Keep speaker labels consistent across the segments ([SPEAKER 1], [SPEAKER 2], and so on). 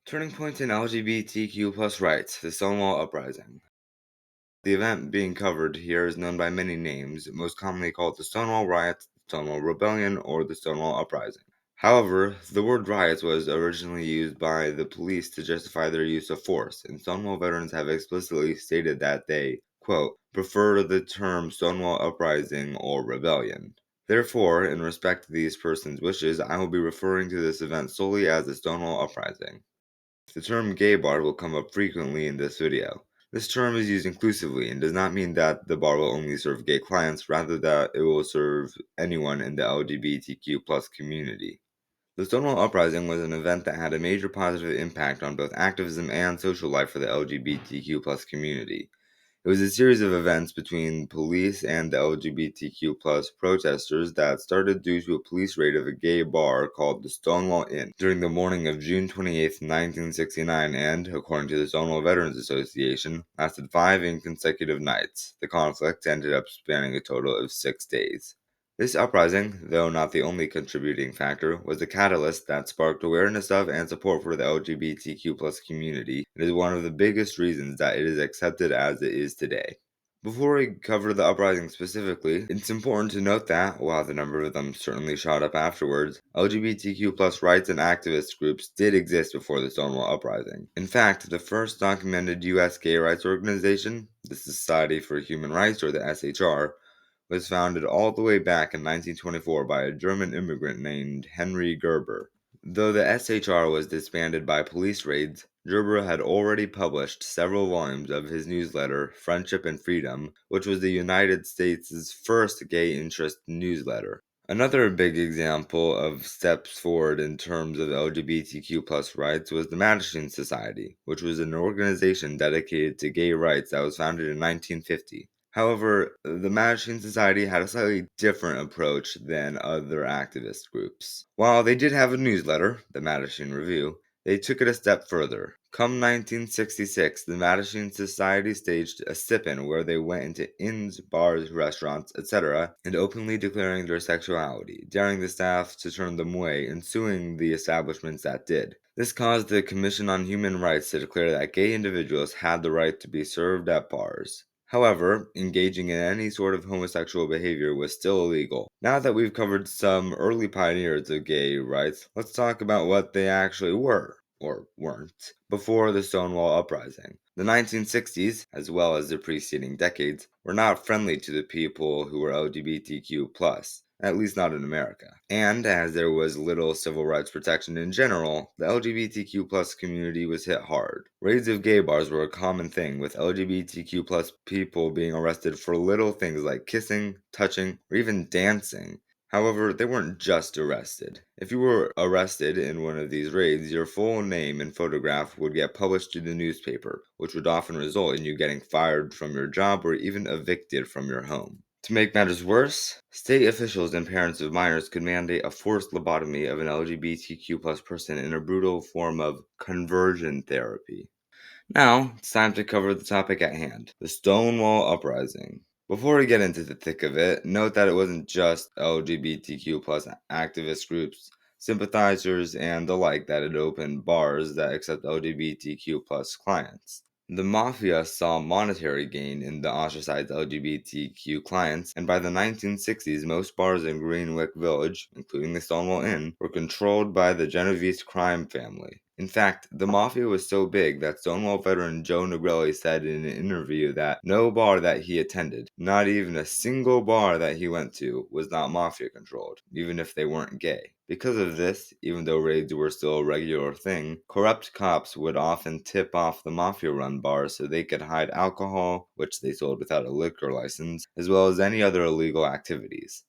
[SPEAKER 1] Turning point in LGBTQ plus rights, the Stonewall Uprising. The event being covered here is known by many names, most commonly called the Stonewall Riots, the Stonewall Rebellion, or the Stonewall Uprising. However, the word riots was originally used by the police to justify their use of force, and Stonewall veterans have explicitly stated that they, quote, prefer the term Stonewall Uprising or Rebellion. Therefore, in respect to these persons' wishes, I will be referring to this event solely as the Stonewall Uprising. The term gay bar will come up frequently in this video. This term is used inclusively and does not mean that the bar will only serve gay clients, rather that it will serve anyone in the LGBTQ plus community. The Stonewall Uprising was an event that had a major positive impact on both activism and social life for the LGBTQ plus community. It was a series of events between police and the LGBTQ plus protesters that started due to a police raid of a gay bar called the Stonewall Inn during the morning of June 28, 1969 and, according to the Stonewall Veterans Association, lasted 5 consecutive nights. The conflict ended up spanning a total of 6 days. This uprising, though not the only contributing factor, was the catalyst that sparked awareness of and support for the LGBTQ plus community and is one of the biggest reasons that it is accepted as it is today. Before we cover the uprising specifically, it's important to note that, while the number of them certainly shot up afterwards, LGBTQ plus rights and activist groups did exist before the Stonewall Uprising. In fact, the first documented U.S. gay rights organization, the Society for Human Rights, or the SHR, was founded all the way back in 1924 by a German immigrant named Henry Gerber. Though the SHR was disbanded by police raids, Gerber had already published several volumes of his newsletter, Friendship and Freedom, which was the United States' first gay interest newsletter. Another big example of steps forward in terms of LGBTQ plus rights was the Mattachine Society, which was an organization dedicated to gay rights that was founded in 1950. However, the Mattachine Society had a slightly different approach than other activist groups. While they did have a newsletter, the Mattachine Review, they took it a step further. Come 1966, the Mattachine Society staged a sip-in where they went into inns, bars, restaurants, etc., and openly declaring their sexuality, daring the staff to turn them away and suing the establishments that did. This caused the Commission on Human Rights to declare that gay individuals had the right to be served at bars. However, engaging in any sort of homosexual behavior was still illegal. Now that we've covered some early pioneers of gay rights, let's talk about what they actually were, or weren't, before the Stonewall Uprising. The 1960s, as well as the preceding decades, were not friendly to the people who were LGBTQ+, at least not in America. And as there was little civil rights protection in general, the LGBTQ plus community was hit hard. Raids of gay bars were a common thing, with LGBTQ plus people being arrested for little things like kissing, touching, or even dancing. However, they weren't just arrested. If you were arrested in one of these raids, your full name and photograph would get published to the newspaper, which would often result in you getting fired from your job or even evicted from your home. To make matters worse, state officials and parents of minors could mandate a forced lobotomy of an LGBTQ plus person in a brutal form of conversion therapy. Now, it's time to cover the topic at hand, the Stonewall Uprising. Before we get into the thick of it, note that it wasn't just LGBTQ plus activist groups, sympathizers, and the like that had opened bars that accept LGBTQ plus clients. The mafia saw monetary gain in the ostracized LGBTQ clients, and by the 1960s, most bars in Greenwich Village, including the Stonewall Inn, were controlled by the Genovese crime family. In fact, the mafia was so big that Stonewall veteran Joe Negrelli said in an interview that no bar that he attended, not even a single bar that he went to, was not mafia controlled, even if they weren't gay. Because of this, even though raids were still a regular thing, corrupt cops would often tip off the mafia-run bars so they could hide alcohol, which they sold without a liquor license, as well as any other illegal activities.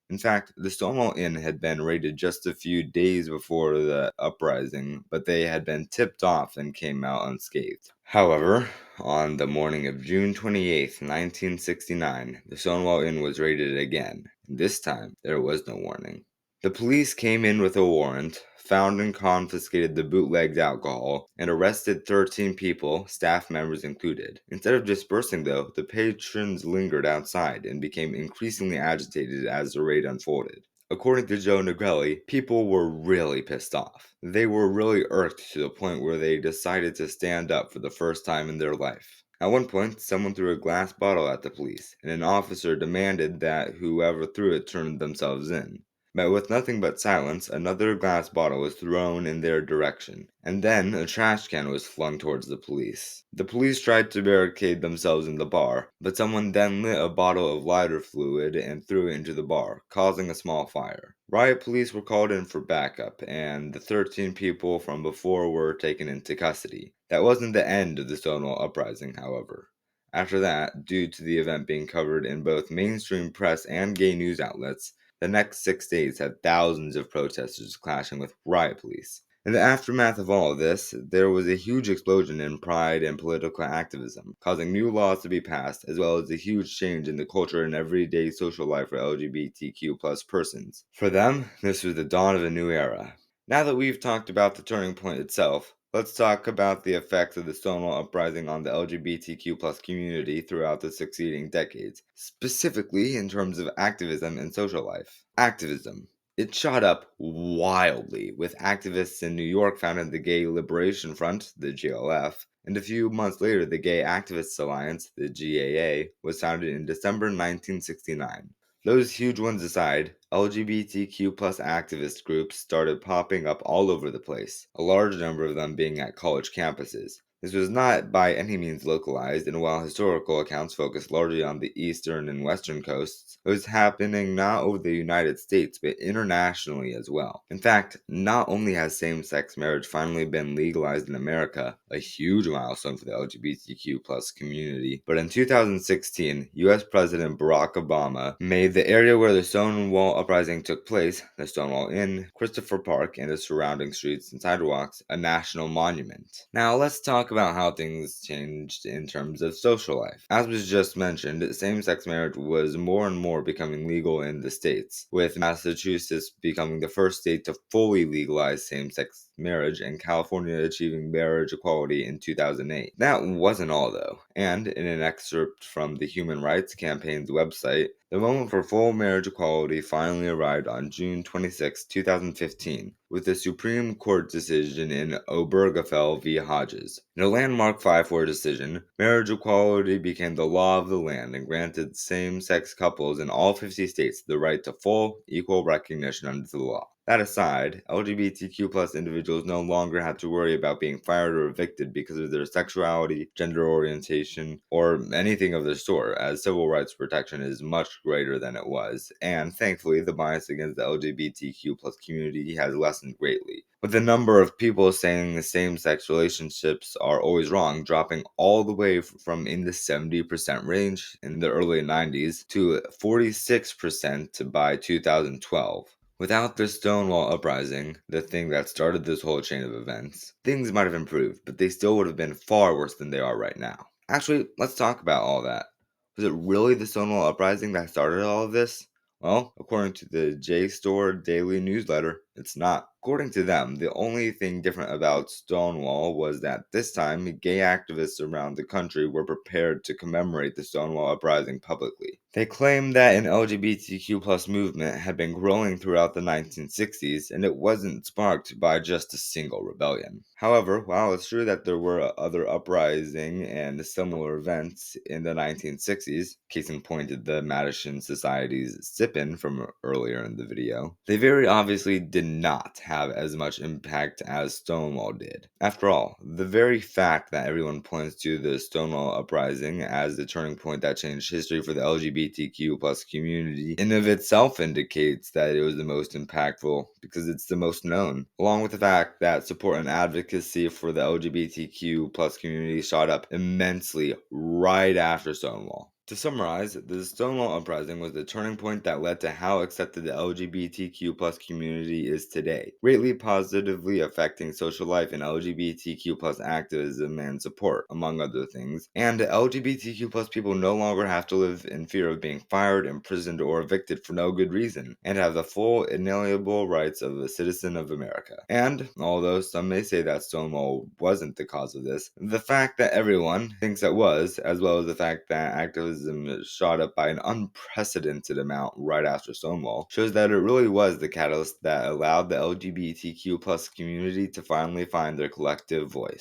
[SPEAKER 1] In fact, the Stonewall Inn had been raided just a few days before the uprising, but they had been tipped off and came out unscathed. However, on the morning of June 28, 1969, the Stonewall Inn was raided again. This time, there was no warning. The police came in with a warrant, found and confiscated the bootlegged alcohol, and arrested 13 people, staff members included. Instead of dispersing, though, the patrons lingered outside and became increasingly agitated as the raid unfolded. According to Joe Negrelli, people were really pissed off. They were really irked to the point where they decided to stand up for the first time in their life. At one point, someone threw a glass bottle at the police, and an officer demanded that whoever threw it turn themselves in. Met with nothing but silence, another glass bottle was thrown in their direction, and then a trash can was flung towards the police. The police tried to barricade themselves in the bar, but someone then lit a bottle of lighter fluid and threw it into the bar, causing a small fire. Riot police were called in for backup, and the 13 people from before were taken into custody. That wasn't the end of the Stonewall Uprising, however. After that, due to the event being covered in both mainstream press and gay news outlets, the next 6 days had thousands of protesters clashing with riot police. In the aftermath of all of this, there was a huge explosion in pride and political activism, causing new laws to be passed, as well as a huge change in the culture and everyday social life for LGBTQ plus persons. For them, this was the dawn of a new era. Now that we've talked about the turning point itself, let's talk about the effects of the Stonewall Uprising on the LGBTQ plus community throughout the succeeding decades, specifically in terms of activism and social life. Activism. It shot up wildly, with activists in New York founding the Gay Liberation Front, the GLF, and a few months later the Gay Activists Alliance, the GAA, was founded in December 1969. Those huge ones aside, LGBTQ plus activist groups started popping up all over the place, a large number of them being at college campuses. This was not by any means localized, and while historical accounts focus largely on the eastern and western coasts, it was happening not over the United States, but internationally as well. In fact, not only has same-sex marriage finally been legalized in America, a huge milestone for the LGBTQ plus community, but in 2016, US President Barack Obama made the area where the Stonewall Uprising took place, the Stonewall Inn, Christopher Park, and the surrounding streets and sidewalks, a national monument. Now let's talk about how things changed in terms of social life. As was just mentioned, same-sex marriage was more and more becoming legal in the states, with Massachusetts becoming the first state to fully legalize same-sex marriage and California achieving marriage equality in 2008. That wasn't all though, and in an excerpt from the Human Rights Campaign's website, the moment for full marriage equality finally arrived on June 26, 2015, with the Supreme Court decision in Obergefell v. Hodges. In a landmark 5-4 decision, marriage equality became the law of the land and granted same-sex couples in all 50 states the right to full, equal recognition under the law. That aside, LGBTQ plus individuals no longer had to worry about being fired or evicted because of their sexuality, gender orientation, or anything of the sort, as civil rights protection is much greater than it was, and thankfully the bias against the LGBTQ plus community has lessened greatly, with the number of people saying the same-sex relationships are always wrong dropping all the way from in the 70% range in the early 90s to 46% by 2012. Without the Stonewall Uprising, the thing that started this whole chain of events, things might have improved, but they still would have been far worse than they are right now. Actually, let's talk about all that. Was it really the Stonewall Uprising that started all of this? Well, according to the JSTOR Daily Newsletter, it's not. According to them, the only thing different about Stonewall was that this time, gay activists around the country were prepared to commemorate the Stonewall Uprising publicly. They claimed that an LGBTQ plus movement had been growing throughout the 1960s, and it wasn't sparked by just a single rebellion. However, while it's true that there were other uprising and similar events in the 1960s, case in point the Madison Society's sip-in from earlier in the video, they very obviously did not have as much impact as Stonewall did. After all, the very fact that everyone points to the Stonewall Uprising as the turning point that changed history for the LGBTQ plus community in of itself indicates that it was the most impactful because it's the most known, along with the fact that support and advocacy for the LGBTQ plus community shot up immensely right after Stonewall. To summarize, the Stonewall Uprising was the turning point that led to how accepted the LGBTQ plus community is today, greatly positively affecting social life and LGBTQ plus activism and support, among other things, and LGBTQ plus people no longer have to live in fear of being fired, imprisoned, or evicted for no good reason, and have the full inalienable rights of a citizen of America. And, although some may say that Stonewall wasn't the cause of this, the fact that everyone thinks it was, as well as the fact that activism activism shot up by an unprecedented amount right after Stonewall shows that it really was the catalyst that allowed the LGBTQ plus community to finally find their collective voice.